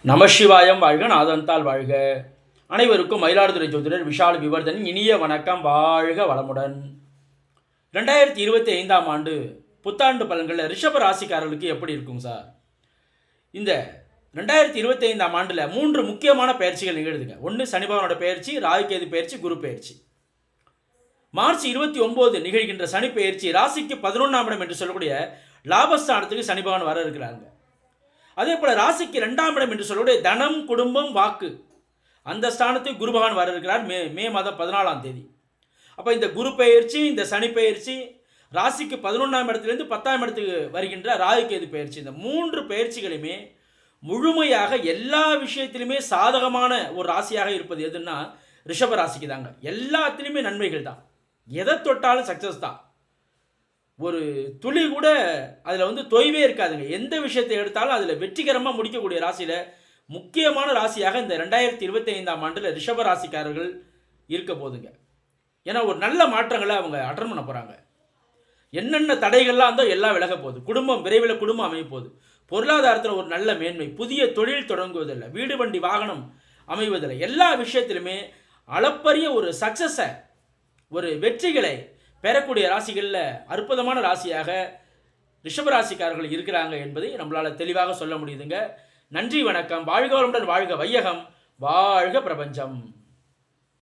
நமசிவாயம் வாழ்க, நாதந்தால் வாழ்க. அனைவருக்கும் மயிலாடுதுறை ஜோதிடர் விஷால் விவர்தனின் இனிய வணக்கம். வாழ்க வளமுடன். 2025ஆம் ஆண்டு புத்தாண்டு பலன்களில் ரிஷப ராசிக்காரர்களுக்கு எப்படி இருக்கும் சார்? இந்த 2025ஆம் ஆண்டில் 3 முக்கியமான பயிற்சிகள் நிகழ்துங்க. ஒன்று சனிபகவானோட பயிற்சி, ராகுகேது பயிற்சி, குரு பயிற்சி. மார்ச் 29 நிகழ்கின்ற சனி பயிற்சி ராசிக்கு 11ஆம் இடம் என்று சொல்லக்கூடிய லாபஸ்தானத்துக்கு சனிபகவான் வர இருக்கிறாங்க. அதே போல் ராசிக்கு 2ஆம் இடம் என்று சொல்லக்கூடிய தனம், குடும்பம், வாக்கு, அந்த ஸ்தானத்துக்கு குரு பகவான் வர இருக்கிறார் மே மாதம் 14ஆம் தேதி. அப்போ இந்த குரு பயிற்சி, இந்த சனி பயிற்சி, ராசிக்கு 11ஆம் இடத்துலேருந்து 10ஆம் இடத்துக்கு வருகின்ற ராகுகேது பயிற்சி, இந்த 3 பயிற்சிகளுமே முழுமையாக எல்லா விஷயத்திலுமே சாதகமான ஒரு ராசியாக இருப்பது எதுன்னா ரிஷப ராசிக்கு தாங்க. எல்லாத்திலுமே நன்மைகள் தான், எதை தொட்டாலும் சக்ஸஸ் தான். ஒரு துளி கூட அதில் தொய்வே இருக்காதுங்க. எந்த விஷயத்தை எடுத்தாலும் அதில் வெற்றிகரமாக முடிக்கக்கூடிய ராசியில் முக்கியமான ராசியாக இந்த 2025ஆம் ஆண்டில் ரிஷப ராசிக்காரர்கள் இருக்க போதுங்க. ஏன்னா ஒரு நல்ல மாற்றங்களை அவங்க அட்டன் பண்ண போகிறாங்க. என்னென்ன தடைகள்லாம் இருந்தோ எல்லாம் விலக போகுது. குடும்பம் விரைவில் குடும்பம் அமைய போகுது. பொருளாதாரத்தில் ஒரு நல்ல மேன்மை, புதிய தொழில் தொடங்குவதில்லை, வீடு வண்டி வாகனம் அமைவதில்லை, எல்லா விஷயத்திலுமே அளப்பரிய ஒரு சக்ஸஸை, ஒரு வெற்றிகளை பெறக்கூடிய ராசிகளில் அற்புதமான ராசியாக ரிஷபராசிக்காரர்கள் இருக்கிறாங்க என்பதை நம்மளால் தெளிவாக சொல்ல முடியுதுங்க. நன்றி, வணக்கம். வாழ்க வளமுடன், வாழ்க வையகம், வாழ்க பிரபஞ்சம்.